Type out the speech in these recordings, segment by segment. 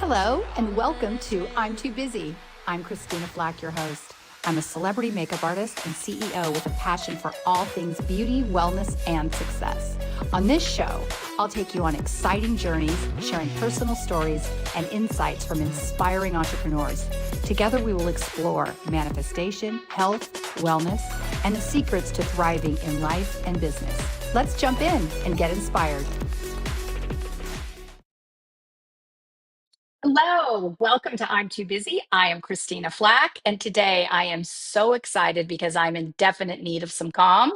Hello, and welcome to I'm Too Busy. I'm Christina Flack, your host. I'm a celebrity makeup artist and CEO with a passion for all things beauty, wellness, and success. On this show, I'll take you on exciting journeys, sharing personal stories and insights from inspiring entrepreneurs. Together, we will explore manifestation, health, wellness, and the secrets to thriving in life and business. Let's jump in and get inspired. Hello, welcome to I'm Too Busy. I am Christina Flack, and today I am so excited because I'm in definite need of some calm.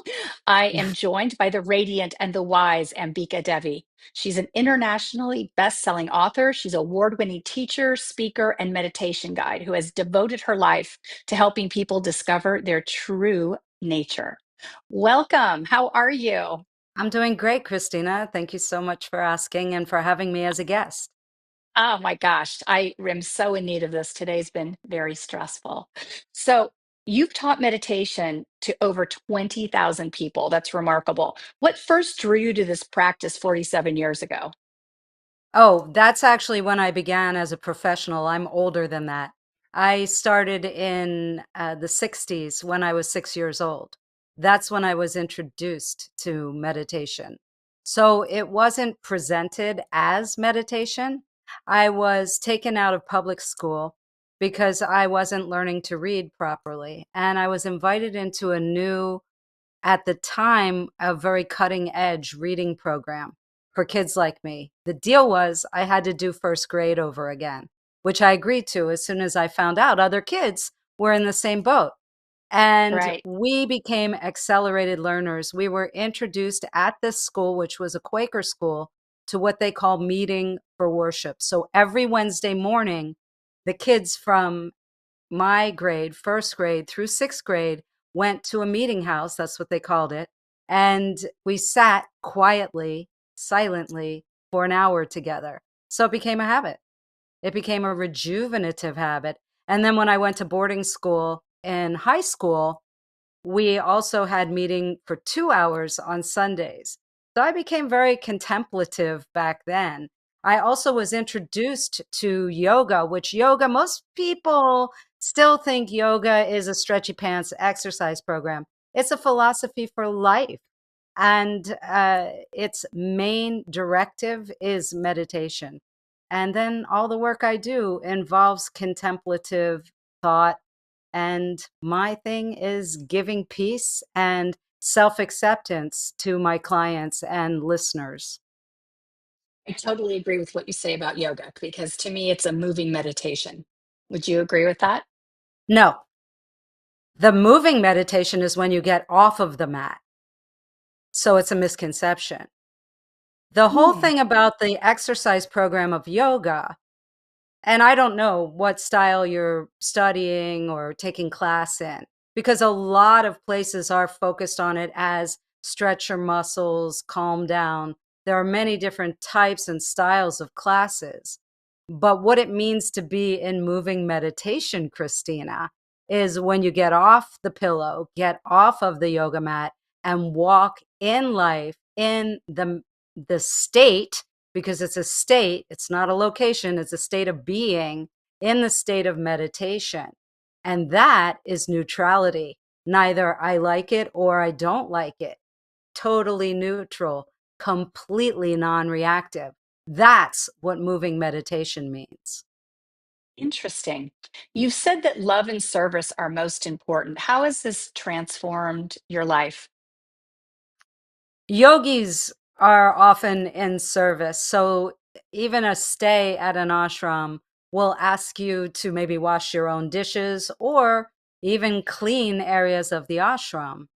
I am joined by the radiant and the wise Ambika Devi. She's an internationally best-selling author. She's an award-winning teacher, speaker, and meditation guide who has devoted her life to helping people discover their true nature. Welcome. How are you? I'm doing great, Christina. Thank you so much for asking and for having me as a guest. Oh my gosh, I am so in need of this. Today's been very stressful. So, you've taught meditation to over 20,000 people. That's remarkable. What first drew you to this practice 47 years ago? Oh, that's actually when I began as a professional. I'm older than that. I started in the 60s when I was 6 years old. That's when I was introduced to meditation. So it wasn't presented as meditation. I was taken out of public school because I wasn't learning to read properly. And I was invited into a new, at the time, a very cutting edge reading program for kids like me. The deal was I had to do first grade over again, which I agreed to as soon as I found out other kids were in the same boat. And Right. we became accelerated learners. We were introduced at this school, which was a Quaker school, to what they call meeting for worship. So every Wednesday morning, the kids from my grade, first grade through sixth grade, went to a meeting house. That's what they called it. And we sat quietly, silently for an hour together. So it became a habit. It became a rejuvenative habit. And then when I went to boarding school in high school, we also had meeting for 2 hours on Sundays. So I became very contemplative back then. I also was introduced to yoga, which yoga, most people still think yoga is a stretchy pants exercise program. It's a philosophy for life. And its main directive is meditation. And then all the work I do involves contemplative thought, and my thing is giving peace and self acceptance to my clients and listeners. I totally agree with what you say about yoga because to me it's a moving meditation. Would you agree with that? No, the moving meditation is when you get off of the mat. So it's a misconception. The whole Hmm. thing about the exercise program of yoga, and I don't know what style you're studying or taking class in, because a lot of places are focused on it as stretch your muscles, calm down. There are many different types and styles of classes. But what it means to be in moving meditation, Christina, is when you get off the pillow, get off of the yoga mat, and walk in life in the state, because it's a state, it's not a location, it's a state of being in the state of meditation. And that is neutrality. Neither I like it or I don't like it. Totally neutral, completely non reactive. That's what moving meditation means. Interesting. You've said that love and service are most important. How has this transformed your life? Yogis are often in service. So even a stay at an ashram will ask you to maybe wash your own dishes or even clean areas of the ashram.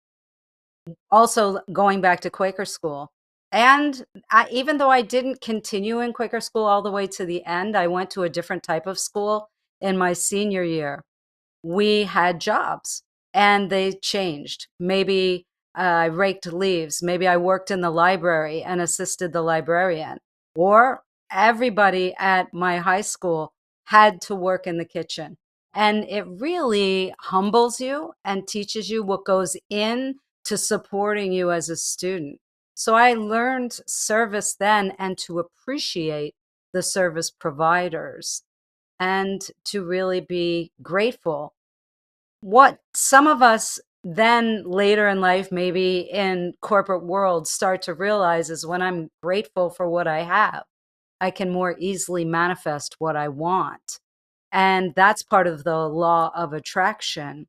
Also, going back to Quaker school. And even though I didn't continue in Quaker school all the way to the end, I went to a different type of school in my senior year. We had jobs and they changed. Maybe I raked leaves. Maybe I worked in the library and assisted the librarian. Or everybody at my high school had to work in the kitchen. And it really humbles you and teaches you what goes in to supporting you as a student. So I learned service then and to appreciate the service providers, and to really be grateful. What some of us then later in life, maybe in corporate world, start to realize is when I'm grateful for what I have, I can more easily manifest what I want. And that's part of the law of attraction.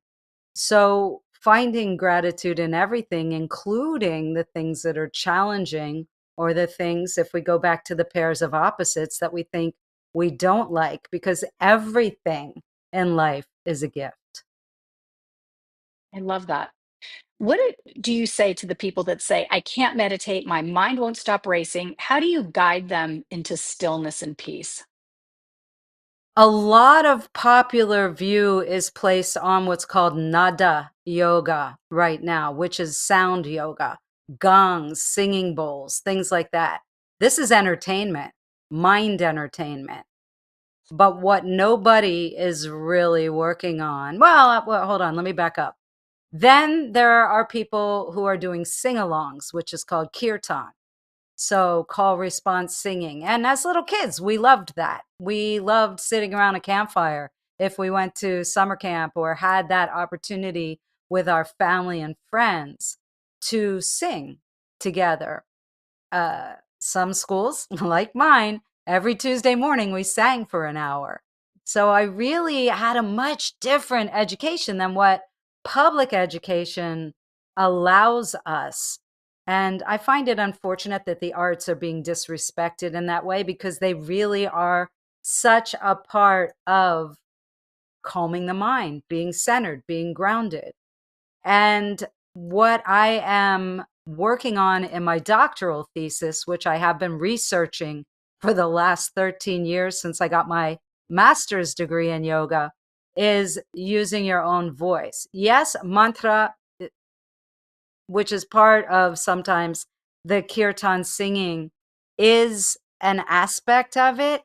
So finding gratitude in everything, including the things that are challenging, or the things, if we go back to the pairs of opposites, that we think we don't like, because everything in life is a gift. I love that. Do you say to the people that say, I can't meditate, my mind won't stop racing? How do you guide them into stillness and peace? A lot of popular view is placed on what's called nada yoga right now, which is sound yoga, gongs, singing bowls, things like that. This is entertainment, mind entertainment. But what nobody is really working on, well, hold on, let me back up. Then there are people who are doing sing alongs, which is called kirtan. So call response singing. And as little kids, we loved that. We loved sitting around a campfire if we went to summer camp or had that opportunity with our family and friends to sing together. Some schools, like mine, every Tuesday morning we sang for an hour. So I really had a much different education than what public education allows us. And I find it unfortunate that the arts are being disrespected in that way, because they really are such a part of calming the mind, being centered, being grounded. And what I am working on in my doctoral thesis, which I have been researching for the last 13 years since I got my master's degree in yoga, is using your own voice. Yes, mantra, which is part of sometimes the kirtan singing, is an aspect of it.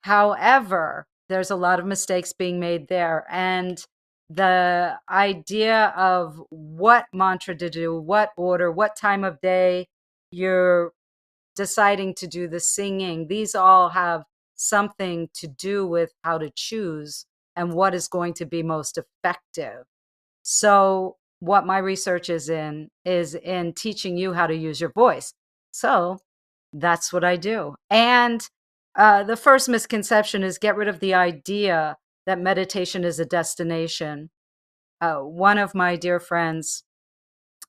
However, there's a lot of mistakes being made there. And the idea of what mantra to do, what order, what time of day you're deciding to do the singing, these all have something to do with how to choose and what is going to be most effective. So, what my research is in teaching you how to use your voice. So, that's what I do. And the first misconception is get rid of the idea that meditation is a destination. One of my dear friends,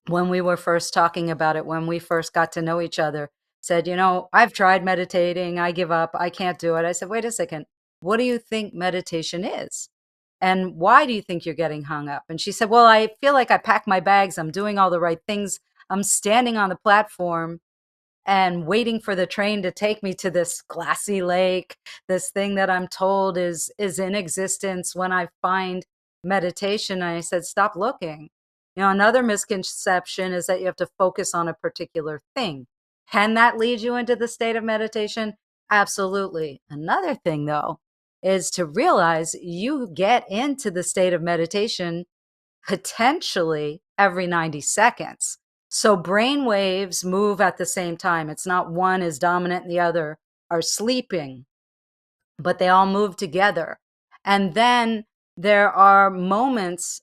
when we were first talking about it, when we first got to know each other, said, I've tried meditating. I give up. I can't do it. I said, wait a second. What do you think meditation is? And why do you think you're getting hung up? And she said, well, I feel like I pack my bags. I'm doing all the right things. I'm standing on the platform and waiting for the train to take me to this glassy lake, this thing that I'm told is in existence when I find meditation. And I said, stop looking. Another misconception is that you have to focus on a particular thing. Can that lead you into the state of meditation? Absolutely. Another thing, though, is to realize you get into the state of meditation potentially every 90 seconds. So brain waves move at the same time. It's not one is dominant and the other are sleeping, but they all move together. And then there are moments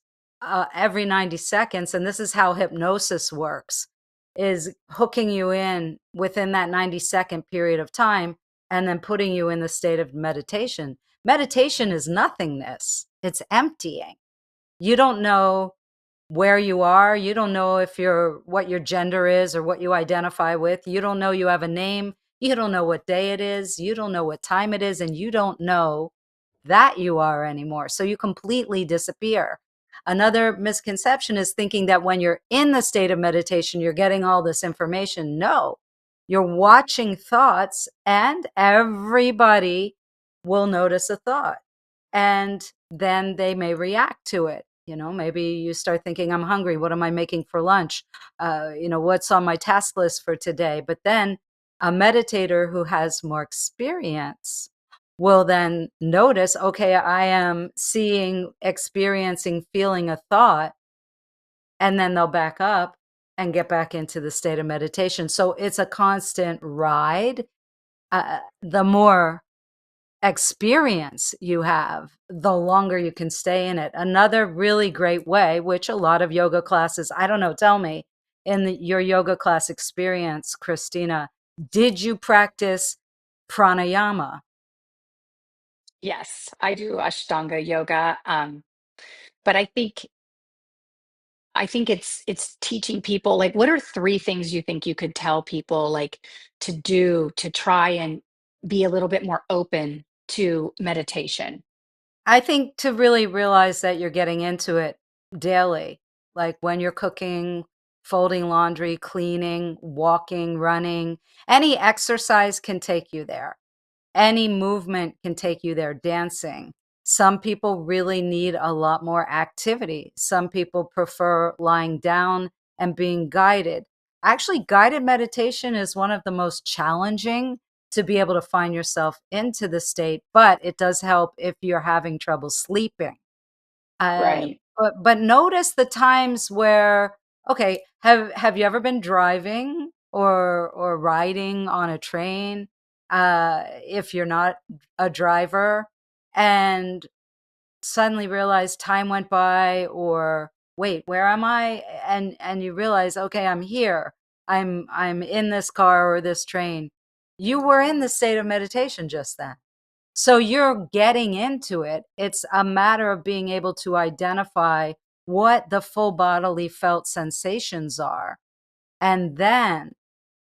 every 90 seconds, and this is how hypnosis works, is hooking you in within that 90-second period of time and then putting you in the state of meditation. Meditation is nothingness. It's emptying. You don't know where you are. You don't know what your gender is or what you identify with. You don't know you have a name. You don't know what day it is. You don't know what time it is. And you don't know that you are anymore. So you completely disappear. Another misconception is thinking that when you're in the state of meditation, you're getting all this information. No, you're watching thoughts, and everybody will notice a thought. And then they may react to it. Maybe you start thinking, I'm hungry. What am I making for lunch? What's on my task list for today? But then a meditator who has more experience will then notice, okay, I am seeing, experiencing, feeling a thought, and then they'll back up and get back into the state of meditation. So it's a constant ride. the more experience you have, the longer you can stay in it. Another really great way, which a lot of yoga classes, I don't know, tell me, in your yoga class experience, Christina, did you practice pranayama? Yes, I do Ashtanga yoga. But I think it's teaching people, like, what are three things you think you could tell people, like, to do to try and be a little bit more open to meditation? I think to really realize that you're getting into it daily, like when you're cooking, folding laundry, cleaning, walking, running, any exercise can take you there. Any movement can take you there, dancing. Some people really need a lot more activity. Some people prefer lying down and being guided. Actually, guided meditation is one of the most challenging to be able to find yourself into the state, but it does help if you're having trouble sleeping. Uh, Right. but notice the times where, okay, have you ever been driving or riding on a train? If you're not a driver, and suddenly realize time went by, or wait, where am I? And you realize, okay, I'm here. I'm in this car or this train. You were in the state of meditation just then. So you're getting into it. It's a matter of being able to identify what the full bodily felt sensations are, and then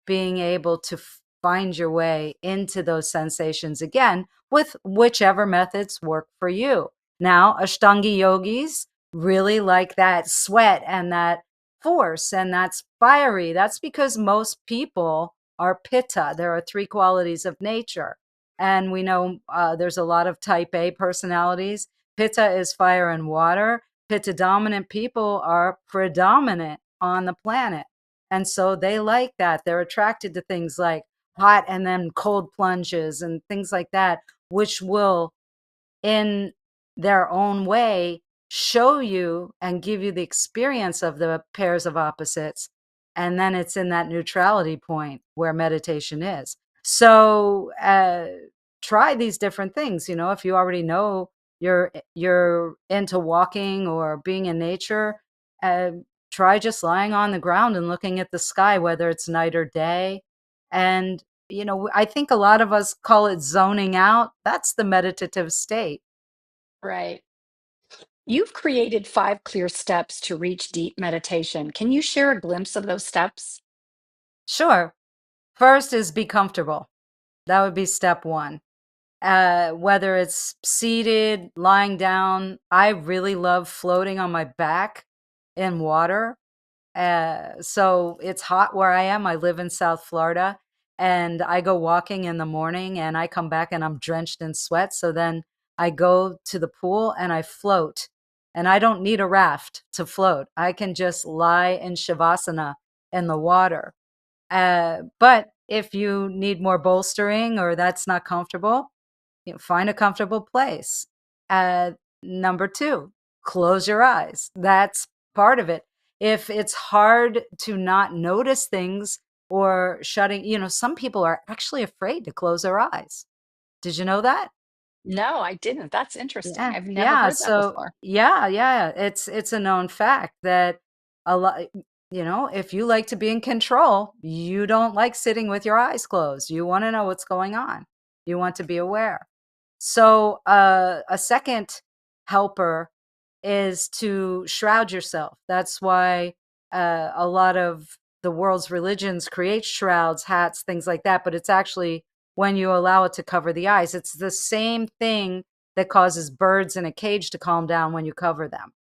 being able to find your way into those sensations again with whichever methods work for you. Now, Ashtangi yogis really like that sweat and that force, and that's fiery. That's because most people are pitta. There are three qualities of nature. And we know there's a lot of type A personalities. Pitta is fire and water. Pitta dominant people are predominant on the planet. And so they like that. They're attracted to things like hot and then cold plunges and things like that, which will, in their own way, show you and give you the experience of the pairs of opposites. And then it's in that neutrality point where meditation is. So try these different things. You know, if you already know you're into walking or being in nature, uh, try just lying on the ground and looking at the sky, whether it's night or day. And I think a lot of us call it zoning out. That's the meditative state. Right. You've created 5 clear steps to reach deep meditation. Can you share a glimpse of those steps? Sure. First is be comfortable. That would be step one. Whether it's seated, lying down, I really love floating on my back in water. So it's hot where I am. I live in South Florida, and I go walking in the morning and I come back and I'm drenched in sweat. So then I go to the pool and I float, and I don't need a raft to float. I can just lie in Shavasana in the water. But if you need more bolstering or that's not comfortable, find a comfortable place. Uh, Number two, close your eyes. That's part of it. If it's hard to not notice things or shutting, some people are actually afraid to close their eyes. Did you know that? No, I didn't. That's interesting. Yeah, I've never yeah. heard that So before. yeah. It's a known fact that a lot, if you like to be in control, you don't like sitting with your eyes closed. You want to know what's going on. You want to be aware. So a second helper is to shroud yourself. That's why a lot of the world's religions create shrouds, hats, things like that. But it's actually when you allow it to cover the eyes. It's the same thing that causes birds in a cage to calm down when you cover them.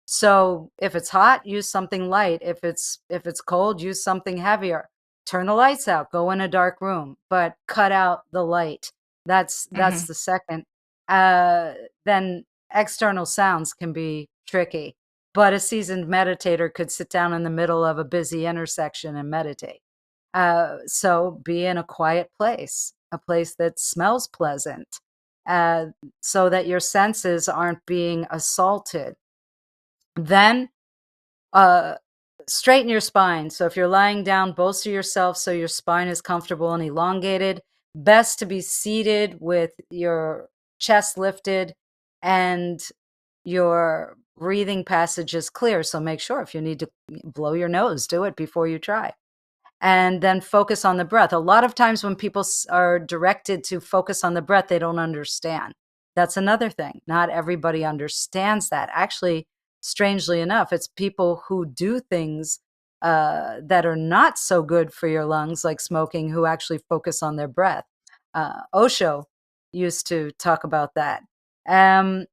So if it's hot, use something light. If it's cold, use something heavier. Turn the lights out, go in a dark room, but cut out the light. That's Hmm. the second. Uh then external sounds can be tricky, but a seasoned meditator could sit down in the middle of a busy intersection and meditate. So be in a quiet place, a place that smells pleasant, uh, so that your senses aren't being assaulted. Then uh, straighten your spine. So if you're lying down, bolster yourself so your spine is comfortable and elongated. best to be seated with your chest lifted and your breathing passage is clear. So make sure if you need to blow your nose, do it before you try. And then focus on the breath. A lot of times when people are directed to focus on the breath, they don't understand. That's another thing. Not everybody understands that. Actually, strangely enough, it's people who do things that are not so good for your lungs, like smoking, who actually focus on their breath. Osho used to talk about that. Um,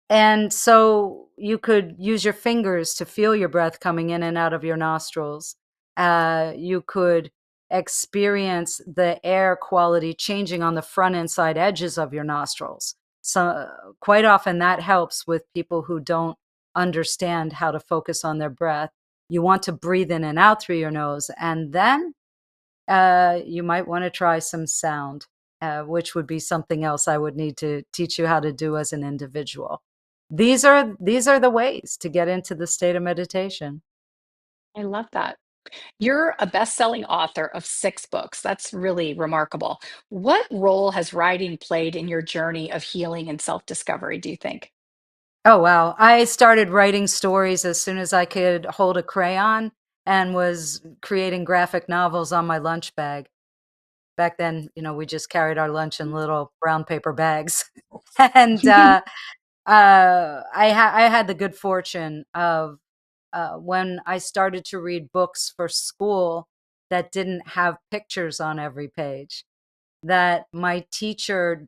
and so you could use your fingers to feel your breath coming in and out of your nostrils. You could experience the air quality changing on the front and side edges of your nostrils. So, quite often, that helps with people who don't understand how to focus on their breath. You want to breathe in and out through your nose, and then you might want to try some sound, which would be something else I would need to teach you how to do as an individual. These are the ways to get into the state of meditation. I love that. You're a best-selling author of 6 books. That's really remarkable. What role has writing played in your journey of healing and self-discovery, do you think? Oh wow. I started writing stories as soon as I could hold a crayon and was creating graphic novels on my lunch bag. Back then, we just carried our lunch in little brown paper bags. And I had the good fortune of when I started to read books for school that didn't have pictures on every page, that my teacher,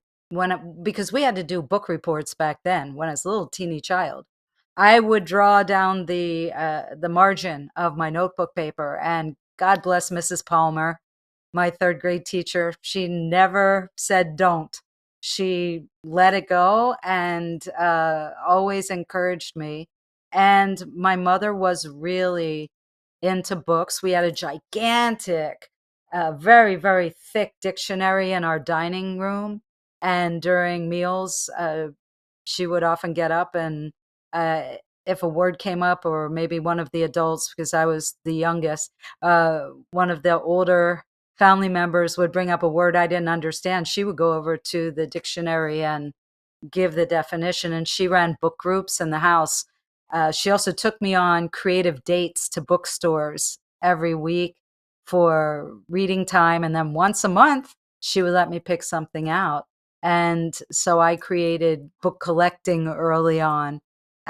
because we had to do book reports back then when I was a little teeny child, I would draw down the margin of my notebook paper, and God bless Mrs. Palmer, my third grade teacher. She never said don't. She let it go and always encouraged me. And my mother was really into books. We had a gigantic, very, very thick dictionary in our dining room. And during meals, she would often get up and uh, if a word came up, or maybe one of the adults, because I was the youngest, one of the older family members would bring up a word I didn't understand, she would go over to the dictionary and give the definition. And she ran book groups in the house. She also took me on creative dates to bookstores every week for reading time. And then once a month, she would let me pick something out. And so I created book collecting early on.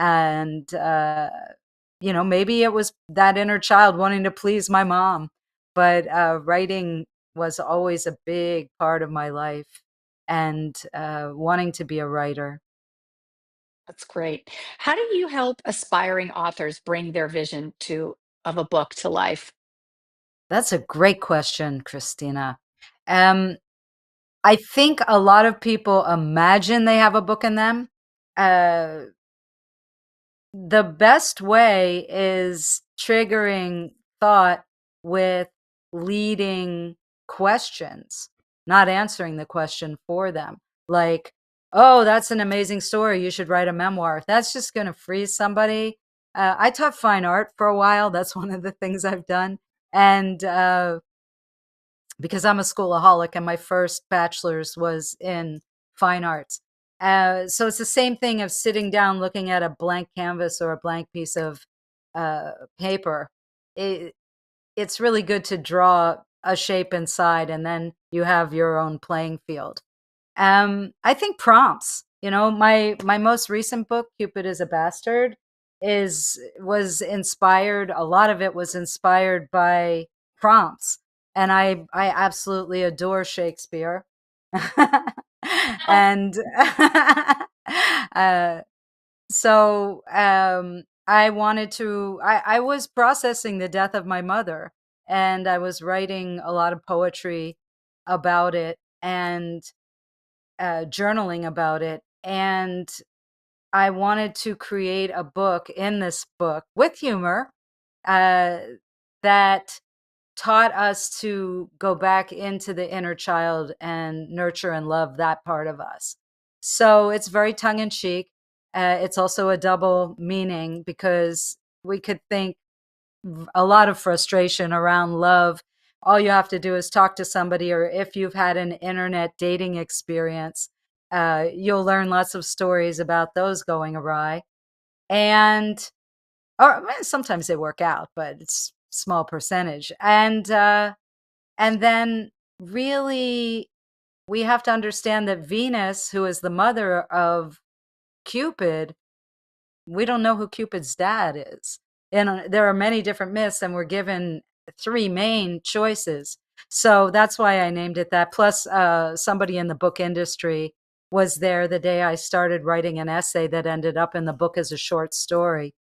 And, maybe it was that inner child wanting to please my mom, but writing was always a big part of my life, and wanting to be a writer. That's great. How do you help aspiring authors bring their vision of a book to life? That's a great question, Christina. Um, I think a lot of people imagine they have a book in them. Uh, the best way is triggering thought with leading questions, not answering the question for them. Like, oh, that's an amazing story. You should write a memoir. That's just going to freeze somebody. I taught fine art for a while. That's one of the things I've done. And because I'm a schoolaholic and my first bachelor's was in fine arts. So it's the same thing of sitting down, looking at a blank canvas or a blank piece of paper. It, it's really good to draw a shape inside, and then you have your own playing field. I think prompts. My most recent book, Cupid is a Bastard, was inspired. A lot of it was inspired by prompts, and I absolutely adore Shakespeare. And uh, so I wanted to. I was processing the death of my mother, and I was writing a lot of poetry about it, and journaling about it. And I wanted to create a book in this book with humor uh, that taught us to go back into the inner child and nurture and love that part of us. So it's very tongue in cheek. It's also a double meaning, because we could think a lot of frustration around love all you have to do is talk to somebody, or if you've had an internet dating experience, you'll learn lots of stories about those going awry. And or well, sometimes they work out, but it's small percentage. And then really we have to understand that Venus, who is the mother of Cupid, we don't know who Cupid's dad is. And there are many different myths, and we're given three main choices. So that's why I named it that. Plus, somebody in the book industry was there the day I started writing an essay that ended up in the book as a short story.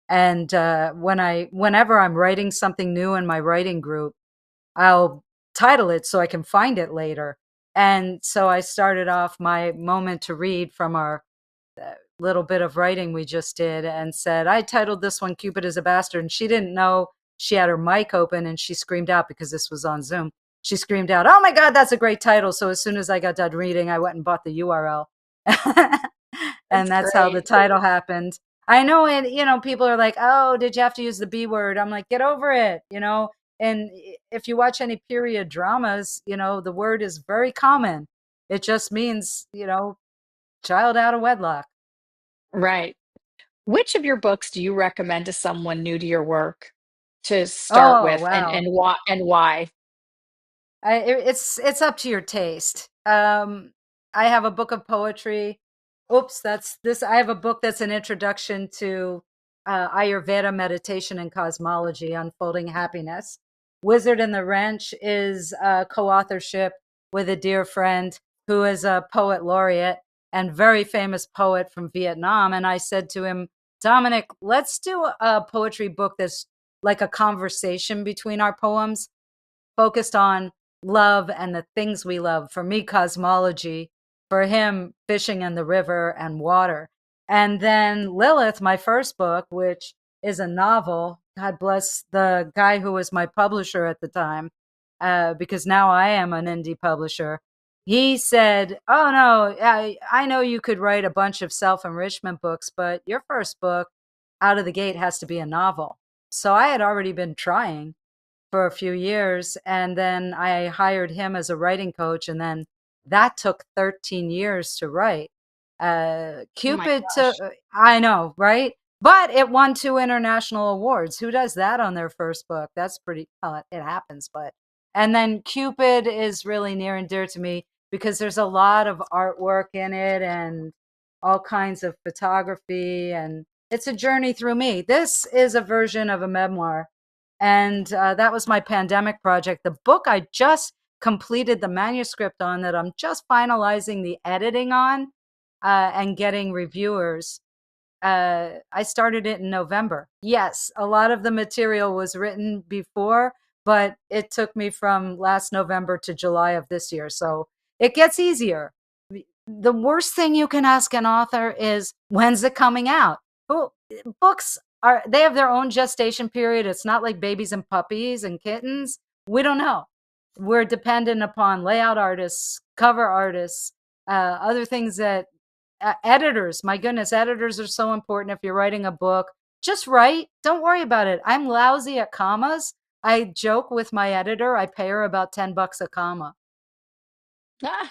And whenever I'm writing something new in my writing group, I'll title it so I can find it later. And so I started off my moment to read from our little bit of writing we just did and said, I titled this one Cupid is a Bastard. And she didn't know she had her mic open, and she screamed out, because this was on Zoom. She screamed out, "Oh my God, that's a great title." So as soon as I got done reading, I went and bought the URL. And That's that's how the great. title happened. I know, and people are like, "Oh, did you have to use the B word?" I'm like, get over it. And if you watch any period dramas, the word is very common. It just means, child out of wedlock. Right. Which of your books do you recommend to someone new to your work to start Oh, with, and wow. why? It's up to your taste. I have a book of poetry. Oops, that's this. I have a book that's an introduction to Ayurveda meditation and cosmology, Unfolding Happiness. Wizard and the Wrench is a co-authorship with a dear friend who is a poet laureate and very famous poet from Vietnam. And I said to him, Dominic, let's do a poetry book that's like a conversation between our poems, focused on love and the things we love. For me, cosmology. For him, fishing in the river and water. And then Lilith, my first book, which is a novel. God bless the guy who was my publisher at the time, because now I am an indie publisher. He said, "Oh no, I know you could write a bunch of self-enrichment books, but your first book out of the gate has to be a novel." So I had already been trying for a few years, and then I hired him as a writing coach, and then that took 13 years to write. Oh my Cupid took, gosh. I know, right? But it won 2 international awards. Who does that on their first book? That's pretty, well, it happens, but. And then Cupid is really near and dear to me because there's a lot of artwork in it and all kinds of photography, and it's a journey through me. This is a version of a memoir, and that was my pandemic project. The book I just completed the manuscript on, that I'm just finalizing the editing on, and getting reviewers. I started it in November. Yes, a lot of the material was written before, but it took me from last November to July of this year. So it gets easier. The worst thing you can ask an author is, when's it coming out? Well, books are, they have their own gestation period. It's not like babies and puppies and kittens. We don't know. We're dependent upon layout artists, cover artists, other things that editors. My goodness, editors are so important. If you're writing a book, just write. Don't worry about it. I'm lousy at commas. I joke with my editor. I pay her about $10 a comma. Ah,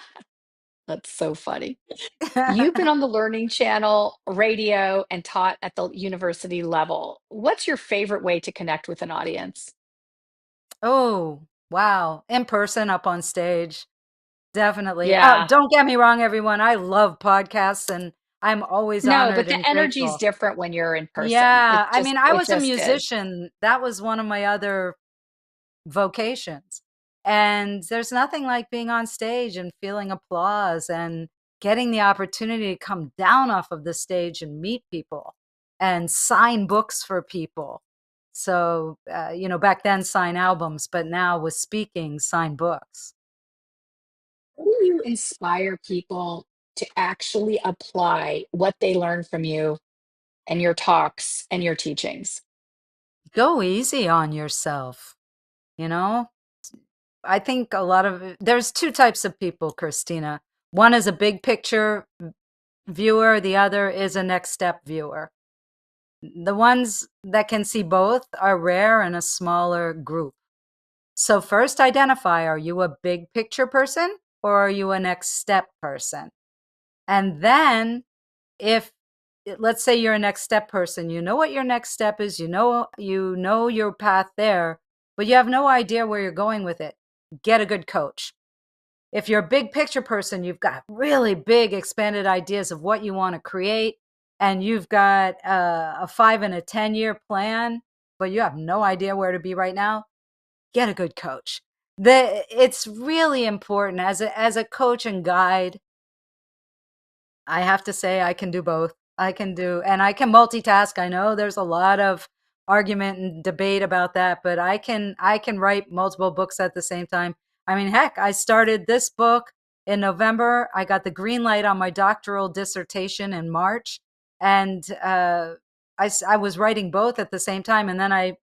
that's so funny. You've been on the Learning Channel, radio, and taught at the university level. What's your favorite way to connect with an audience? Oh, wow. In person, up on stage. Definitely. Yeah. Don't get me wrong, everyone. I love podcasts, and I'm always No, but honored the and energy is grateful. different when you're in person. Yeah. I mean, I It was a just is. musician. That was one of my other vocations. And there's nothing like being on stage and feeling applause and getting the opportunity to come down off of the stage and meet people and sign books for people. So, back then, sign albums, but now with speaking, sign books. How do you inspire people to actually apply what they learn from you and your talks and your teachings? Go easy on yourself, you know? I think a lot of there's two types of people, Christina. One is a big picture viewer, the other is a next step viewer. The ones that can see both are rare in a smaller group. So first identify, are you a big picture person or are you a next step person? And then if let's say you're a next step person, you know what your next step is, you know your path there, but you have no idea where you're going with it. Get a good coach. If you're a big picture person, you've got really big expanded ideas of what you want to create, and you've got a 5 and a 10 year plan, but you have no idea where to be right now. Get a good coach. It's really important as a coach and guide. I have to say I can do both. And I can multitask. I know there's a lot of argument and debate about that, but I can write multiple books at the same time. I mean, heck, I started this book in November. I got the green light on my doctoral dissertation in March, and I was writing both at the same time. And then I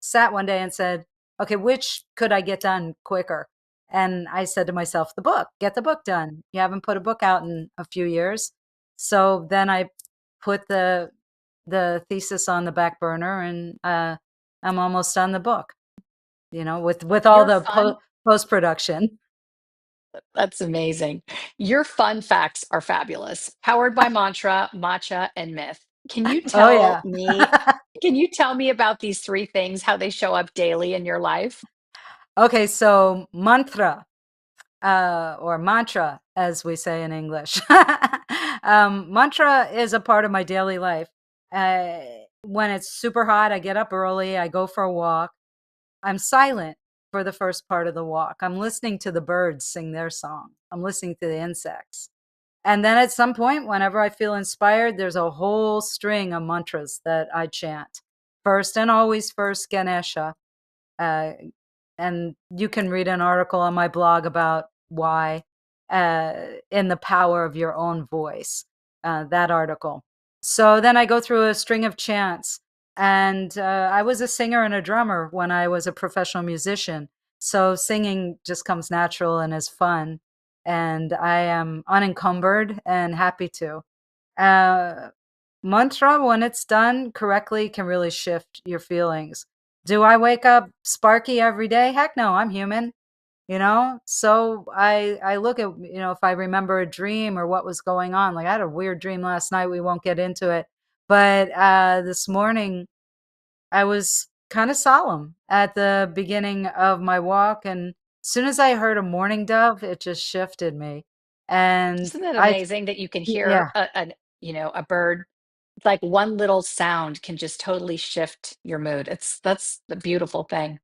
sat one day and said, okay, which could I get done quicker? And I said to myself, the book, get the book done. You haven't put a book out in a few years. So then I put the thesis on the back burner, and I'm almost done the book, with all Your the fun post production. That's amazing. Your fun facts are fabulous. Powered by mantra, matcha, and myth. Can you Oh, tell yeah. me, can you tell me about these three things, how they show up daily in your life? Okay, so mantra, or mantra, as we say in English. Mantra is a part of my daily life. Uh, when it's super hot, I get up early, I go for a walk. I'm silent for the first part of the walk. I'm listening to the birds sing their song. I'm listening to the insects. And then at some point, whenever I feel inspired, there's a whole string of mantras that I chant. First and always first, Ganesha. Uh, and you can read an article on my blog about why, in the power of your own voice, that article. So then I go through a string of chants, and I was a singer and a drummer when I was a professional musician. So singing just comes natural and is fun, and I am unencumbered and happy to. Uh, Mantra, when it's done correctly, can really shift your feelings. Do I wake up sparky every day? Heck no, I'm human, So I look at, if I remember a dream or what was going on. Like I had a weird dream last night. We won't get into it. But this morning I was kind of solemn at the beginning of my walk. And as soon as I heard a mourning dove, it just shifted me. And Isn't it amazing that you can hear yeah. a bird? It's like one little sound can just totally shift your mood. That's the beautiful thing.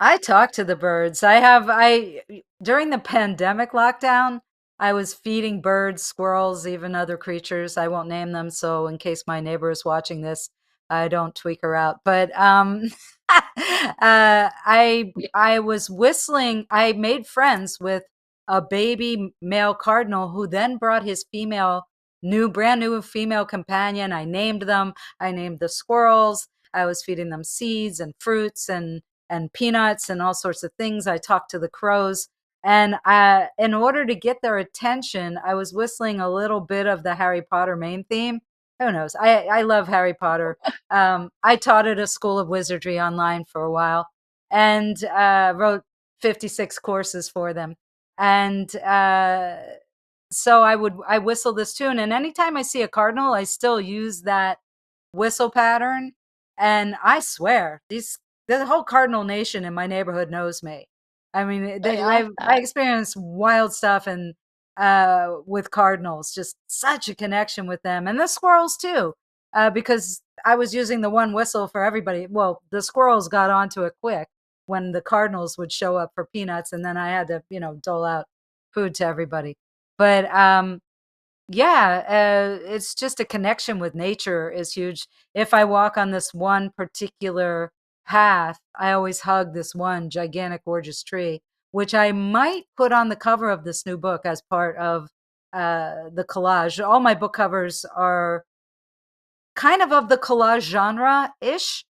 I talk to the birds. I during the pandemic lockdown, I was feeding birds, squirrels, even other creatures. I won't name them, so in case my neighbor is watching this, I don't tweak her out. But I was whistling. I made friends with a baby male cardinal who then brought his brand new female companion. I named them. I named the squirrels. I was feeding them seeds and fruits and peanuts and all sorts of things. I talked to the crows. And in order to get their attention, I was whistling a little bit of the Harry Potter main theme. Who knows? I love Harry Potter. I taught at a school of wizardry online for a while, and wrote 56 courses for them. And so I whistle this tune. And anytime I see a cardinal, I still use that whistle pattern. And I swear, the whole Cardinal Nation in my neighborhood knows me. I mean, I love I that. experienced wild stuff, and with cardinals, just such a connection with them, and the squirrels too, because I was using the one whistle for everybody. Well, the squirrels got onto it quick when the cardinals would show up for peanuts, and then I had to, dole out food to everybody. But yeah, it's just a connection with nature is huge. If I walk on this one particular path, I always hug this one gigantic, gorgeous tree, which I might put on the cover of this new book as part of the collage. All my book covers are kind of the collage genre ish.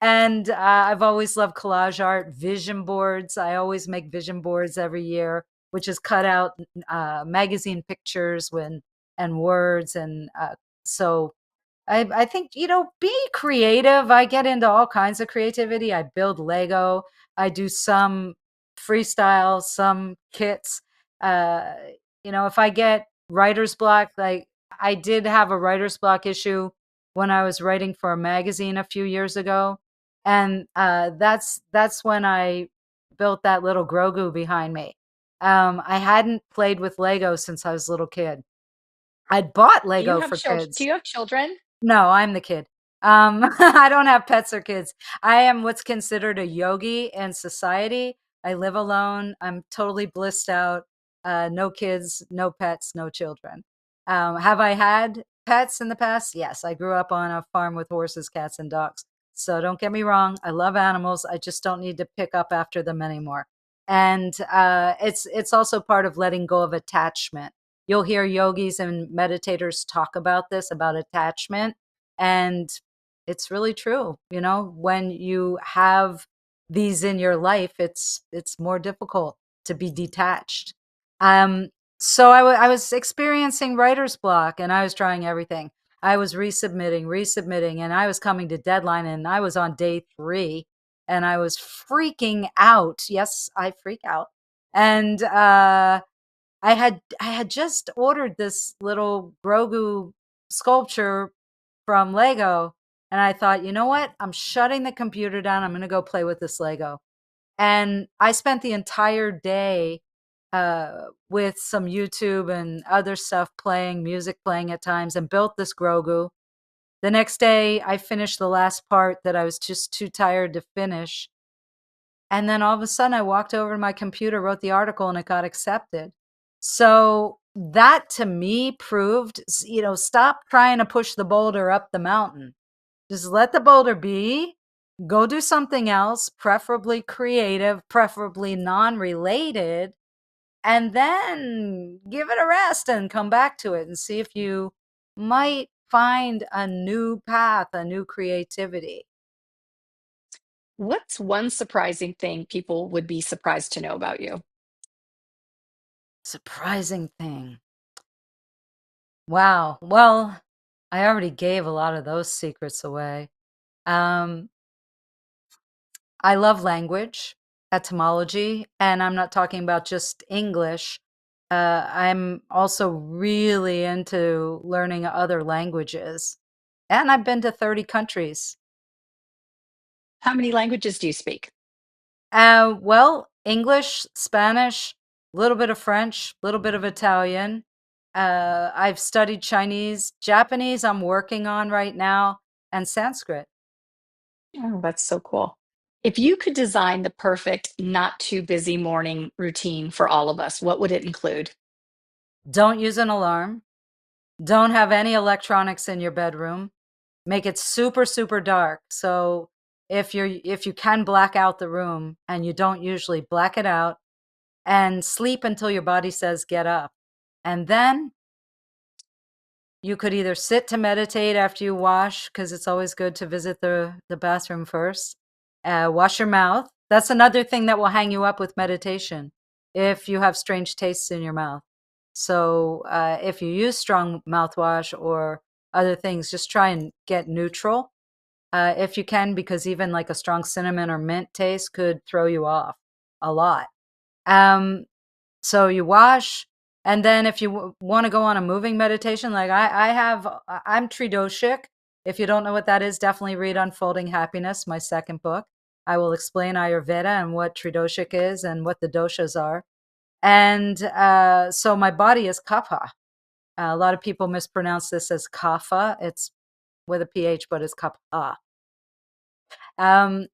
And I've always loved collage art, vision boards. I always make vision boards every year, which is cut out magazine pictures and words. And so I think, be creative. I get into all kinds of creativity. I build Lego. I do some freestyle, some kits. Uh, if I get writer's block, like I did have a writer's block issue when I was writing for a magazine a few years ago, and that's when I built that little Grogu behind me. I hadn't played with Lego since I was a little kid. I'd bought Do you Lego have for children? Do kids. you have children? No, I'm the kid. I don't have pets or kids. I am what's considered a yogi in society. I live alone. I'm totally blissed out. No kids, no pets, no children. Have I had pets in the past? Yes, I grew up on a farm with horses, cats, and dogs. So don't get me wrong. I love animals. I just don't need to pick up after them anymore. And it's also part of letting go of attachment. You'll hear yogis and meditators talk about this, about attachment. And it's really true. When you have these in your life, it's more difficult to be detached. Um, so I was experiencing writer's block and I was trying everything. I was resubmitting, and I was coming to deadline and I was on day 3 and I was freaking out. Yes, I freak out. And I had just ordered this little Grogu sculpture from Lego, and I thought, you know what? I'm shutting the computer down. I'm going to go play with this Lego. And I spent the entire day with some YouTube and other stuff playing, music playing at times, and built this Grogu. The next day, I finished the last part that I was just too tired to finish. And then all of a sudden, I walked over to my computer, wrote the article, and it got accepted. So that to me proved, stop trying to push the boulder up the mountain. Just let the boulder be. Go do something else, preferably creative, preferably non related, and then give it a rest and come back to it and see if you might find a new path, a new creativity. What's one surprising thing people would be surprised to know about you? Surprising thing. Wow. Well, I already gave a lot of those secrets away. Um, I love language, etymology, and I'm not talking about just English. I'm also really into learning other languages. And I've been to 30 countries. How many languages do you speak? Well, English, Spanish, a little bit of French, a little bit of Italian. I've studied Chinese, Japanese, I'm working on right now, and Sanskrit. Oh, that's so cool. If you could design the perfect, not too busy morning routine for all of us, what would it include? Don't use an alarm. Don't have any electronics in your bedroom. Make it super, super dark. So if you can black out the room, and you don't usually, black it out and sleep until your body says get up. And then you could either sit to meditate after you wash, because it's always good to visit the bathroom first. Wash your mouth. That's another thing that will hang you up with meditation if you have strange tastes in your mouth. So if you use strong mouthwash or other things, just try and get neutral if you can, because even like a strong cinnamon or mint taste could throw you off a lot. Um, so you wash, and then if you want to go on a moving meditation, like I'm Tridoshic. If you don't know what that is, definitely read Unfolding Happiness, my second book. I will explain Ayurveda and what Tridoshic is and what the doshas are. And so my body is kapha. A lot of people mispronounce this as kapha. It's with a ph, but it's kapha. Um,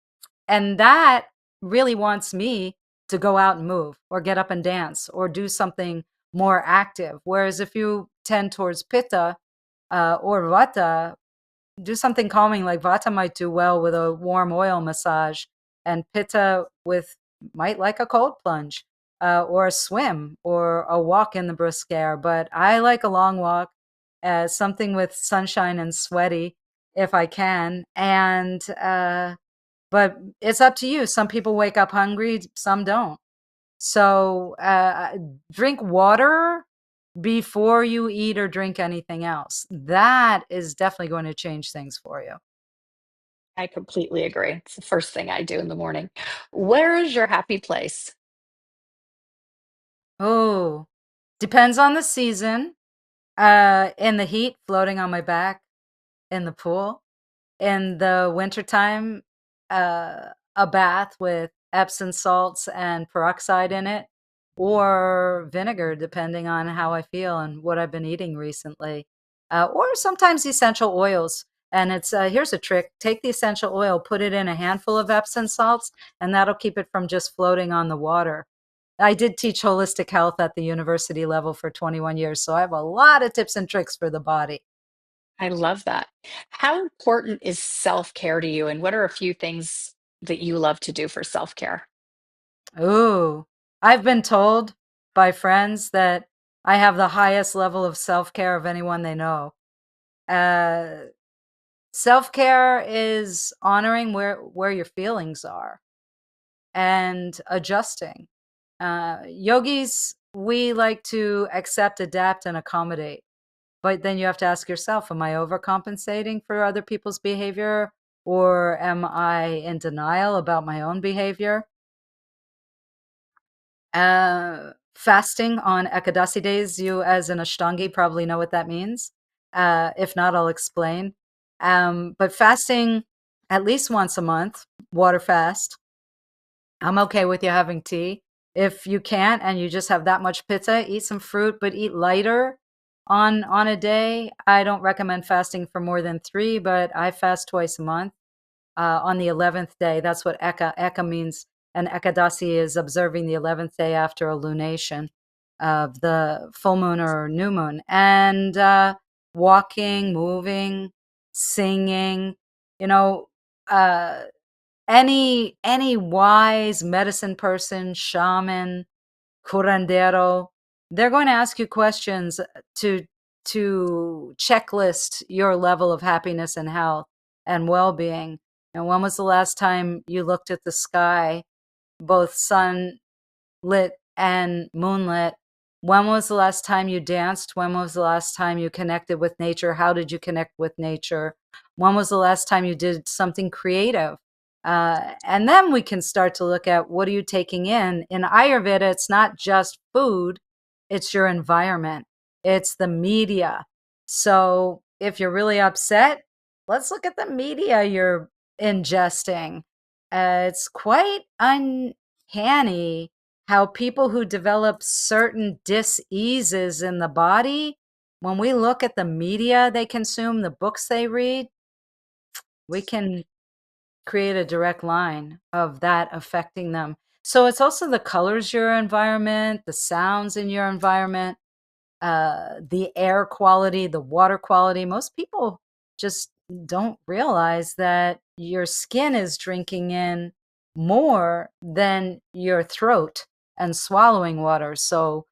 and that really wants me to go out and move or get up and dance or do something more active. Whereas if you tend towards pitta or vata, do something calming. Like vata might do well with a warm oil massage, and pitta with might like a cold plunge or a swim or a walk in the brisk air. But I like a long walk, something with sunshine and sweaty if I can. And but it's up to you. Some people wake up hungry, some don't. So drink water before you eat or drink anything else. That is definitely going to change things for you. I completely agree. It's the first thing I do in the morning. Where is your happy place? Oh, depends on the season. In the heat, floating on my back in the pool. In the wintertime, a bath with Epsom salts and peroxide in it, or vinegar, depending on how I feel and what I've been eating recently. Or sometimes essential oils. And it's here's a trick: take the essential oil, put it in a handful of Epsom salts, and that'll keep it from just floating on the water. I did teach holistic health at the university level for 21 years, so I have a lot of tips and tricks for the body. I love that. How important is self-care to you, and what are a few things that you love to do for self-care? Ooh, I've been told by friends that I have the highest level of self-care of anyone they know. Uh, Self-care is honoring where your feelings are and adjusting. Yogis, we like to accept, adapt, and accommodate. But then you have to ask yourself, am I overcompensating for other people's behavior, or am I in denial about my own behavior? Fasting on Ekadasi days, you as an Ashtangi probably know what that means. If not, I'll explain. But fasting at least once a month, water fast. I'm okay with you having tea. If you can't and you just have that much pitta, eat some fruit, but eat lighter on a day. I don't recommend fasting for more than 3, but I fast twice a month on the 11th day. That's what Eka means. And Ekadasi is observing the 11th day after a lunation of the full moon or new moon. And walking, moving, singing, you know, uh, any wise medicine person, shaman, curandero, they're going to ask you questions to checklist your level of happiness and health and well-being. And when was the last time you looked at the sky, both sunlit and moonlit? When was the last time you danced? When was the last time you connected with nature? How did you connect with nature? When was the last time you did something creative? And then we can start to look at, what are you taking in? In Ayurveda, it's not just food, it's your environment, it's the media. So if you're really upset, let's look at the media you're ingesting. It's quite uncanny how people who develop certain diseases in the body, when we look at the media they consume, the books they read, we can create a direct line of that affecting them. So it's also the colors your environment, the sounds in your environment, the air quality, the water quality. Most people just don't realize that your skin is drinking in more than your throat and swallowing water. So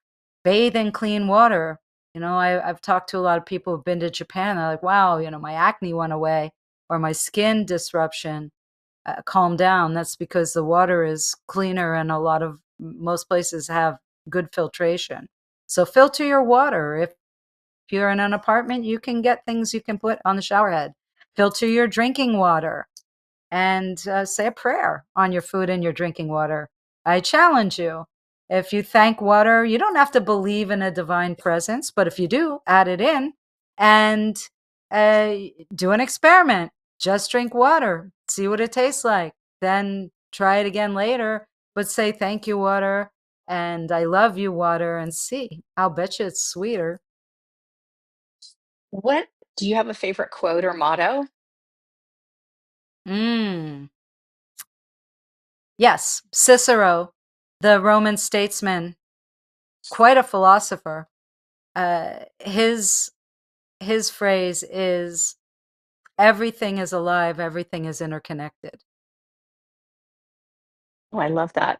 bathe in clean water. I've talked to a lot of people who've been to Japan. They're like, wow, my acne went away, or my skin disruption calmed down. That's because the water is cleaner, and most places have good filtration. So filter your water. If you're in an apartment, you can get things you can put on the shower head. Filter your drinking water, and say a prayer on your food and your drinking water. I challenge you. If you thank water, you don't have to believe in a divine presence, but if you do, add it in and uh, do an experiment. Just drink water, see what it tastes like. Then try it again later, but say thank you, water, and I love you, water, and see. I'll bet you it's sweeter. What do you have a favorite quote or motto? Mm. Yes, Cicero, the Roman statesman, quite a philosopher. His phrase is, everything is alive, everything is interconnected. Oh, I love that.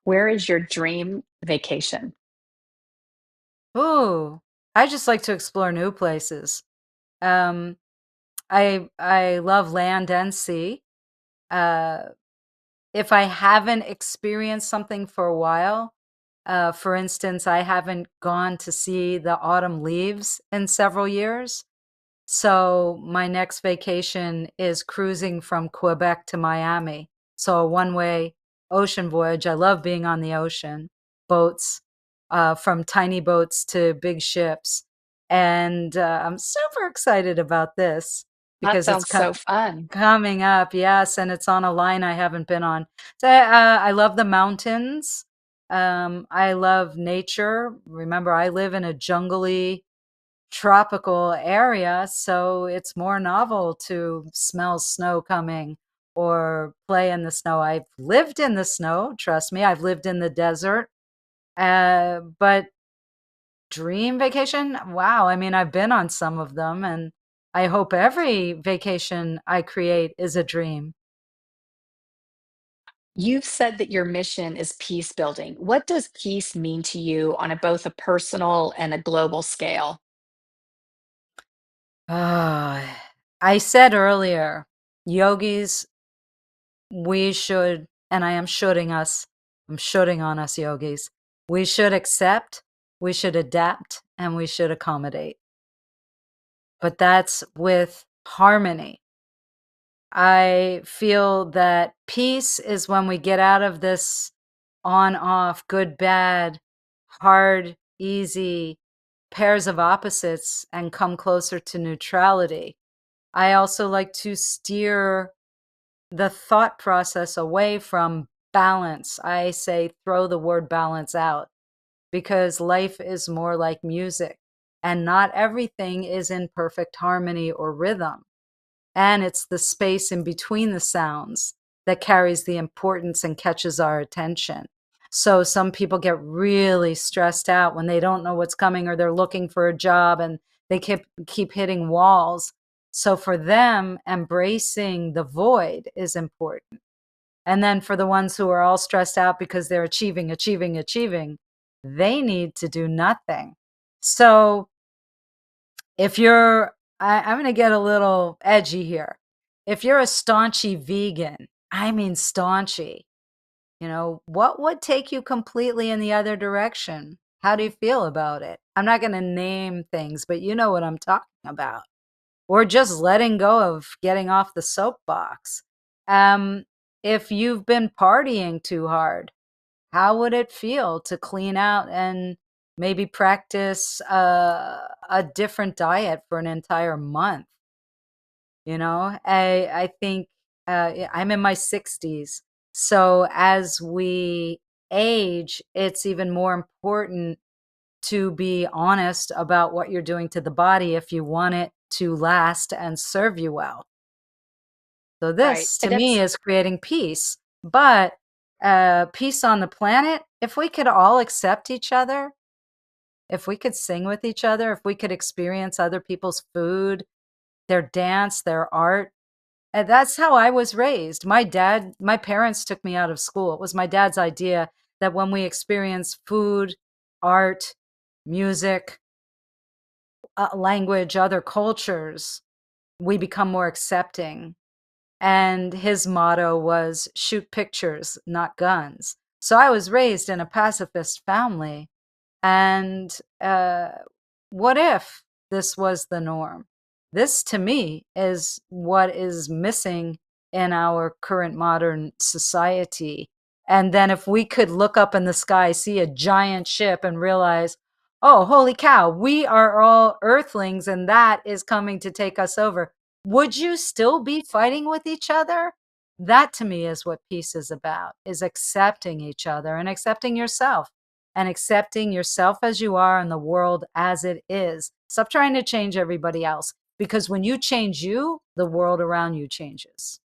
Where is your dream vacation? Ooh, I just like to explore new places. Um, I love land and sea. Uh, if I haven't experienced something for a while, for instance, I haven't gone to see the autumn leaves in several years. So my next vacation is cruising from Quebec to Miami. So a one-way ocean voyage. I love being on the ocean, boats, from tiny boats to big ships. And I'm super excited about this That because it's sounds so fun. coming up. Yes, and it's on a line I haven't been on. So I love the mountains. I love nature. Remember, I live in a jungly tropical area, so it's more novel to smell snow coming or play in the snow. I've lived in the snow, trust me. I've lived in the desert. But dream vacation? Wow. I mean, I've been on some of them, and I hope every vacation I create is a dream. You've said that your mission is peace building. What does peace mean to you on both a personal and a global scale? I said earlier, yogis, we should, and I am shoulding us, I'm shoulding on us yogis. We should accept, we should adapt, and we should accommodate. But that's with harmony. I feel that peace is when we get out of this on off, good, bad, hard, easy pairs of opposites and come closer to neutrality. I also like to steer the thought process away from balance. I say throw the word balance out because life is more like music and not everything is in perfect harmony or rhythm. And it's the space in between the sounds that carries the importance and catches our attention. So some people get really stressed out when they don't know what's coming or they're looking for a job and they keep hitting walls. So for them, embracing the void is important. And then for the ones who are all stressed out because they're achieving, they need to do nothing. So if you're, I'm going to get a little edgy here. If you're a staunchy vegan, I mean staunchy, what would take you completely in the other direction? How do you feel about it? I'm not going to name things, but you know what I'm talking about. Or just letting go of getting off the soapbox. Um, if you've been partying too hard, how would it feel to clean out and maybe practice a different diet for an entire month? I think I'm in my 60s. So as we age, it's even more important to be honest about what you're doing to the body if you want it to last and serve you well. So Right. this to And me that's is creating peace. But peace on the planet, if we could all accept each other, if we could sing with each other, if we could experience other people's food, their dance, their art. And that's how I was raised. My parents took me out of school. It was my dad's idea that when we experience food, art, music, language, other cultures, we become more accepting. And his motto was shoot pictures, not guns. So I was raised in a pacifist family. And what if this was the norm? This, to me, is what is missing in our current modern society. And then if we could look up in the sky, see a giant ship, and realize, oh, holy cow, we are all earthlings and that is coming to take us over. Would you still be fighting with each other? That to me is what peace is about, is accepting each other and accepting yourself and accepting yourself as you are and the world as it is. Stop trying to change everybody else because when you change you, the world around you changes.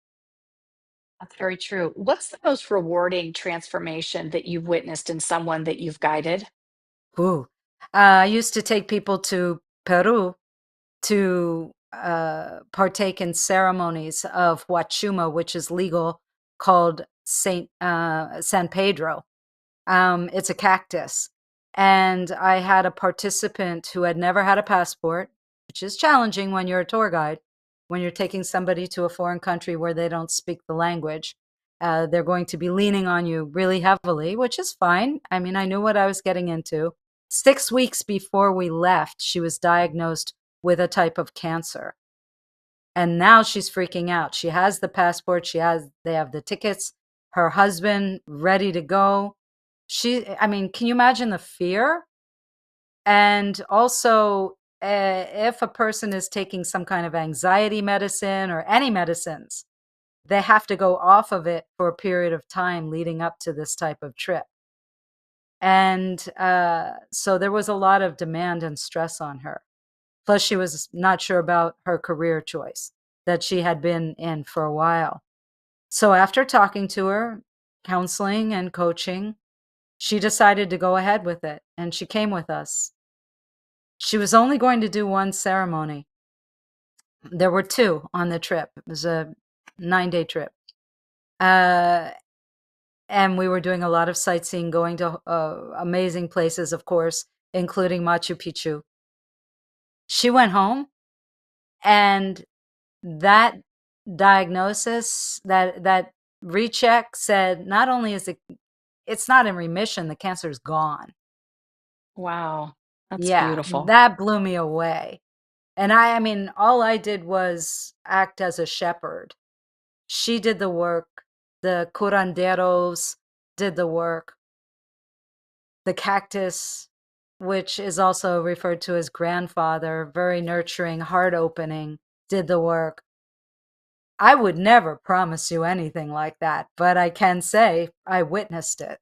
that's very true. What's the most rewarding transformation that you've witnessed in someone that you've guided? Ooh. I used to take people to Peru to partake in ceremonies of Huachuma, which is legal, called San Pedro. It's a cactus. And I had a participant who had never had a passport, which is challenging when you're a tour guide, when you're taking somebody to a foreign country where they don't speak the language. They're going to be leaning on you really heavily, which is fine. I mean, I knew what I was getting into. 6 weeks before we left, she was diagnosed with a type of cancer. And now she's freaking out. She has the passport, they have the tickets, her husband ready to go. I mean, can you imagine the fear? And also, if a person is taking some kind of anxiety medicine or any medicines, they have to go off of it for a period of time leading up to this type of trip. And so there was a lot of demand and stress on her. Plus, she was not sure about her career choice that she had been in for a while. So after talking to her, counseling and coaching, she decided to go ahead with it, and she came with us. She was only going to do one ceremony. There were two on the trip. It was a 9-day trip. And we were doing a lot of sightseeing, going to amazing places, of course, including Machu Picchu. She went home, and that diagnosis, that recheck said, not only is it's not in remission, the cancer's gone. Wow. That's Yeah, beautiful. that blew me away. And I mean, all I did was act as a shepherd. She did the work. The curanderos did the work. The cactus, which is also referred to as grandfather, very nurturing, heart opening, did the work. I would never promise you anything like that, but I can say I witnessed it.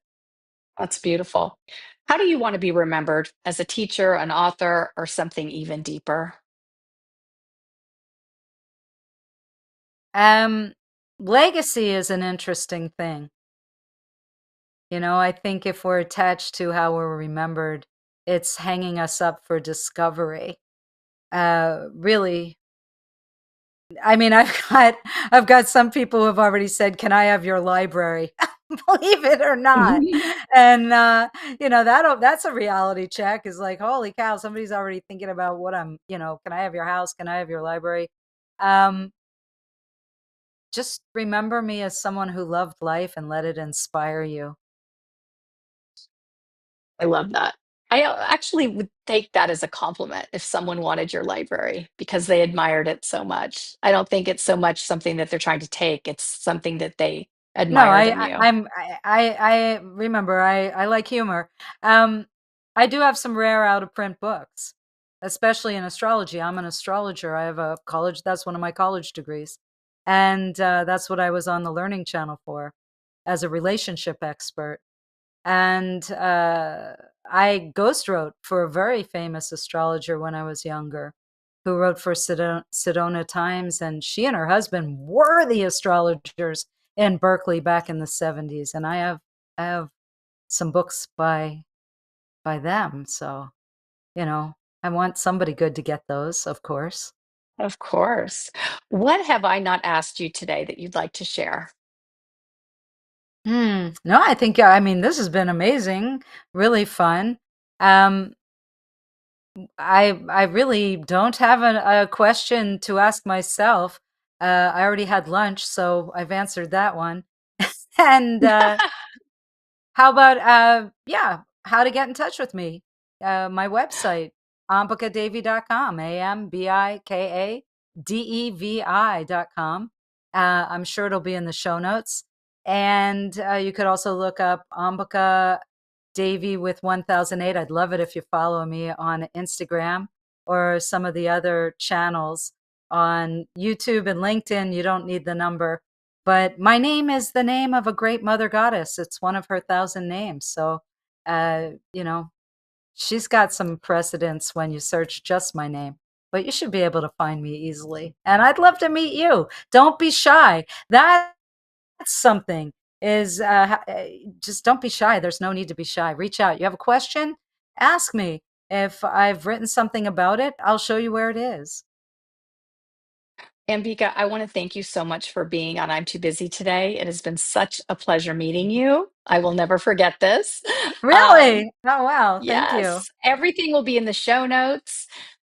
That's beautiful. How do you want to be remembered as a teacher, an author, or something even deeper? Um, Legacy is an interesting thing. You know, I think if we're attached to how we're remembered, it's hanging us up for discovery. Really, I mean, I've got some people who have already said, "Can I have your library?" Believe it or not. And that's a reality check. Is like, holy cow, somebody's already thinking about what can I have your house? Can I have your library? Um, just remember me as someone who loved life and let it inspire you. I love that. I actually would take that as a compliment if someone wanted your library because they admired it so much. I don't think it's so much something that they're trying to take, it's something that they No, admired in you. I remember I like humor. Um, I do have some rare out of print books, especially in astrology. I'm an astrologer. I have a college. That's one of my college degrees, and that's what I was on the Learning Channel for, as a relationship expert. And I ghost wrote for a very famous astrologer when I was younger, who wrote for Sedona Times, and she and her husband were the astrologers in Berkeley back in the 70s. And I have some books by them. So, I want somebody good to get those, of course. Of course. What have I not asked you today that you'd like to share? No, I think, I mean, this has been amazing, really fun. Um, I really don't have a question to ask myself. I already had lunch, so I've answered that one. And how about how to get in touch with me? My website, ambikadevi.com, ambikadevi.com. I'm sure it'll be in the show notes. And you could also look up Ambika Devi with 1008. I'd love it if you follow me on Instagram or some of the other channels on YouTube and LinkedIn. You don't need the number, but my name is the name of a great mother goddess. It's one of her 1,000 names. So, uh, you know, she's got some precedence when you search just my name, but you should be able to find me easily. And I'd love to meet you. Don't be shy. That's something is just don't be shy. There's no need to be shy. Reach out. You have a question? Ask me. If I've written something about it, I'll show you where it is. Ambika, I want to thank you so much for being on I'm Too Busy today. It has been such a pleasure meeting you. I will never forget this. Um, Really? Oh, wow. Thank you. yes, everything will be in the show notes,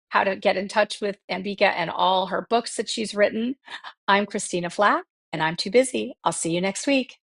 how to get in touch with Ambika and all her books that she's written. I'm Christina Flack, and I'm Too Busy. I'll see you next week.